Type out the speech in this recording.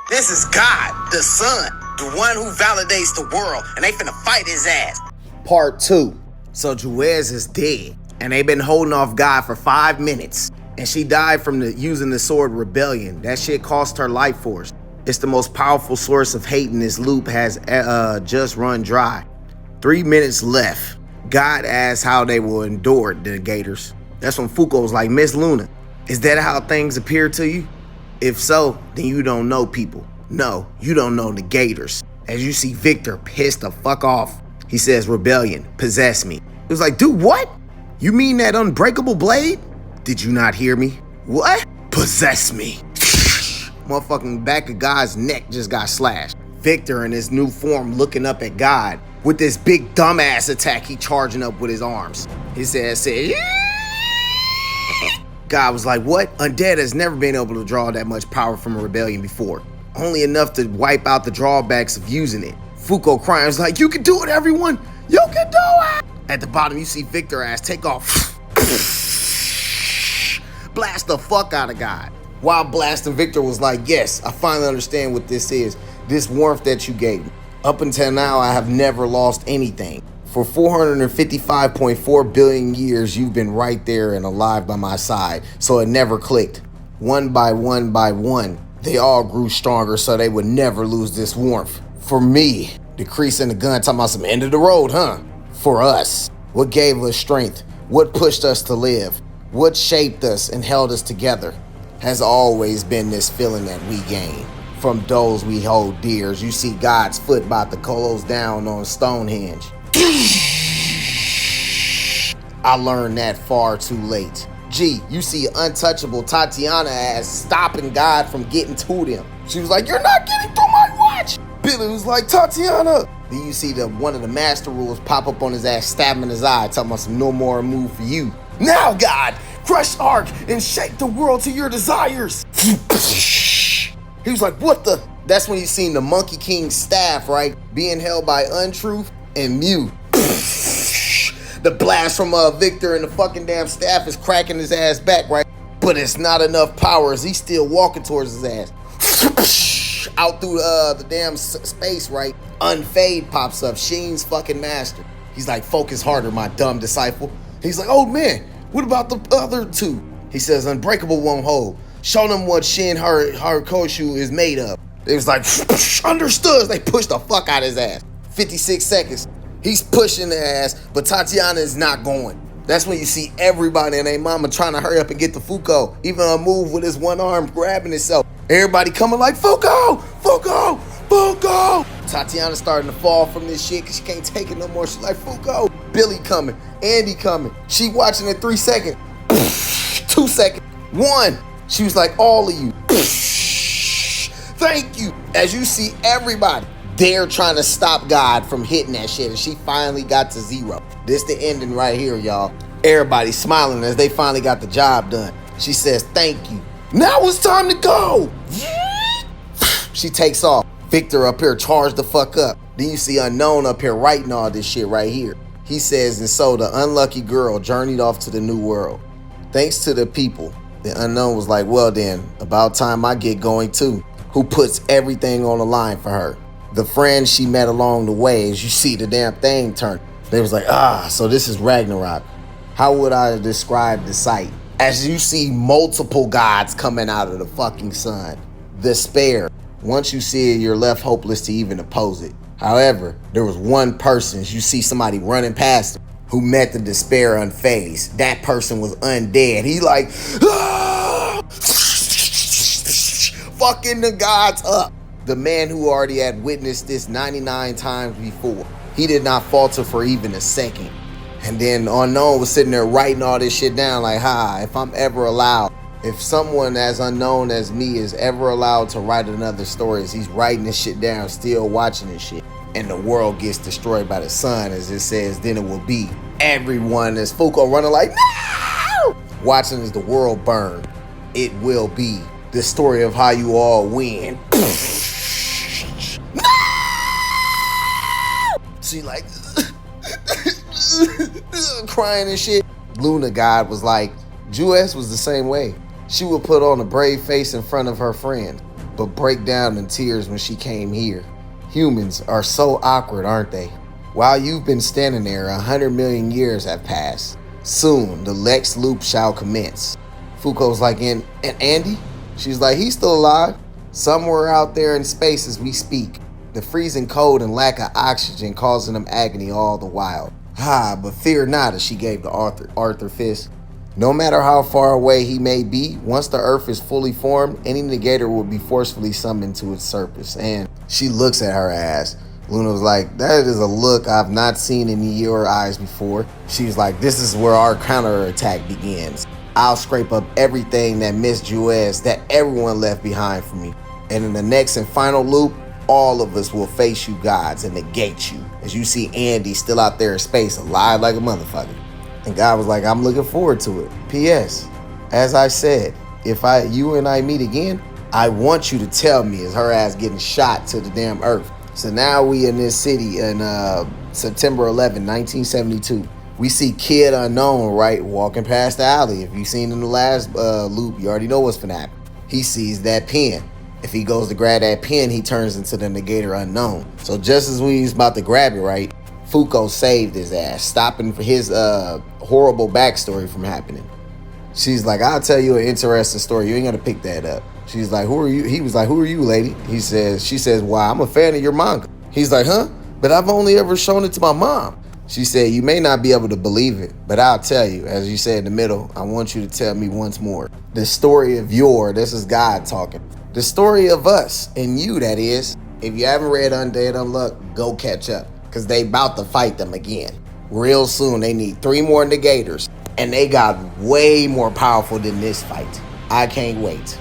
This is God, the Son, the one who validates the world, and they finna fight his ass. Part 2. So Juez is dead, and they've been holding off God for 5 minutes. And she died from using the sword Rebellion. That shit cost her life force. It's the most powerful source of hate in this loop has just run dry. 3 minutes left. God asks how they will endure the Gators. That's when Fuko's like, Miss Luna, is that how things appear to you? If so, then you don't know people. No, you don't know the Gators. As you see Victor pissed the fuck off. He says, Rebellion, possess me. He was like, dude, what? You mean that unbreakable blade? Did you not hear me? What? Possess me. Motherfucking back of God's neck just got slashed. Victor in his new form looking up at God with this big dumbass attack he charging up with his arms. His ass said, God was like, what? Undead has never been able to draw that much power from a rebellion before. Only enough to wipe out the drawbacks of using it. Fuko crying was like, you can do it, everyone. You can do it. At the bottom, you see Victor ass take off. Blast the fuck out of God. While blasting, Victor was like, yes, I finally understand what this is. This warmth that you gave me. Up until now, I have never lost anything. For 455.4 billion years, you've been right there and alive by my side, so it never clicked. One by one, they all grew stronger so they would never lose this warmth. For me, decreasing the gun, talking about some end of the road, huh? For us, what gave us strength? What pushed us to live? What shaped us and held us together? Has always been this feeling that we gain. From those we hold dear, as you see God's foot about to close down on Stonehenge. I learned that far too late. Gee, you see untouchable Tatiana as stopping God from getting to them. She was like, you're not getting through my watch. Billy was like, Tatiana. Then you see one of the master rules pop up on his ass, stabbing his eye, talking about some no more move for you. Now, God, crush Ark and shake the world to your desires. He was like, what the? That's when you seen the Monkey King's staff, right? Being held by Untruth and Mew. The blast from Victor and the fucking damn staff is cracking his ass back, right? But it's not enough power as he's still walking towards his ass. Out through the damn space, right? Unfade pops up, Sheen's fucking master. He's like, focus harder, my dumb disciple. He's like, oh man, what about the other two? He says, Unbreakable won't hold. Show them what Shin Harikoshu is made of. It was like, understood. They pushed the fuck out of his ass. 56 seconds. He's pushing the ass, but Tatiana is not going. That's when you see everybody and their mama trying to hurry up and get to Fuko. Even a move with his one arm grabbing himself. Everybody coming like, Fuko, Fuko, Fuko. Tatiana starting to fall from this shit because she can't take it no more. She's like, Fuko. Billy coming, Andy coming. She watching in 3 seconds. 2 seconds. 1. She was like, all of you. Thank you. As you see everybody, they're trying to stop God from hitting that shit, and she finally got to 0. This the ending right here, y'all. Everybody smiling as they finally got the job done. She says, thank you. Now it's time to go. She takes off. Victor up here charged the fuck up. Then you see Unknown up here writing all this shit right here. He says, and so the unlucky girl journeyed off to the new world. Thanks to the people. The Unknown was like, well then, about time I get going too. Who puts everything on the line for her? The friends she met along the way, as you see the damn thing turn. They was like, so this is Ragnarok. How would I describe the sight? As you see multiple gods coming out of the fucking sun. Despair. Once you see it, you're left hopeless to even oppose it. However, there was one person, you see somebody running past him, who met the despair unfazed. That person was Undead. He like, fucking the gods up. The man who already had witnessed this 99 times before. He did not falter for even a second. And then Unknown was sitting there writing all this shit down like, if I'm ever allowed, if someone as unknown as me is ever allowed to write another story, as he's writing this shit down, still watching this shit, and the world gets destroyed by the sun, as it says, then it will be. Everyone is Fuko running like, no! Watching as the world burn. It will be the story of how you all win. No! She like, crying and shit. Luna God was like, Jewess was the same way. She would put on a brave face in front of her friend. but break down in tears when she came here. Humans are so awkward, aren't they? While you've been standing there, 100 million years have passed. Soon, the Lex loop shall commence. Fuko's like, and Andy? She's like, he's still alive. Somewhere out there in space as we speak. The freezing cold and lack of oxygen causing him agony all the while. But fear not, as she gave to Arthur fist. No matter how far away he may be, once the Earth is fully formed, any negator will be forcefully summoned to its surface. And she looks at her ass. Luna was like, that is a look I've not seen in your eyes before. She was like, this is where our counterattack begins. I'll scrape up everything that Miss Juez, that everyone left behind for me. And in the next and final loop, all of us will face you gods and negate you. As you see Andy still out there in space, alive like a motherfucker. And God was like, I'm looking forward to it. P.S. As I said, if you and I meet again, I want you to tell me is her ass getting shot to the damn Earth. So now we in this city in September 11, 1972. We see Kid Unknown, right, walking past the alley. If you've seen in the last loop, you already know what's finna happen. He sees that pen. If he goes to grab that pen, he turns into the Negator Unknown. So just as we was about to grab it, right, Fuko saved his ass, stopping for his horrible backstory from happening. She's like, I'll tell you an interesting story. You ain't gonna pick that up. She's like, who are you? He was like, who are you, lady? She says, well, I'm a fan of your manga. He's like, huh? But I've only ever shown it to my mom. She said, you may not be able to believe it, but I'll tell you, as you said in the middle, I want you to tell me once more. The story of this is God talking. The story of us, and you, that is. If you haven't read Undead, Unluck, go catch up. Because they about to fight them again. Real soon, they need 3 more negators. And they got way more powerful than this fight. I can't wait.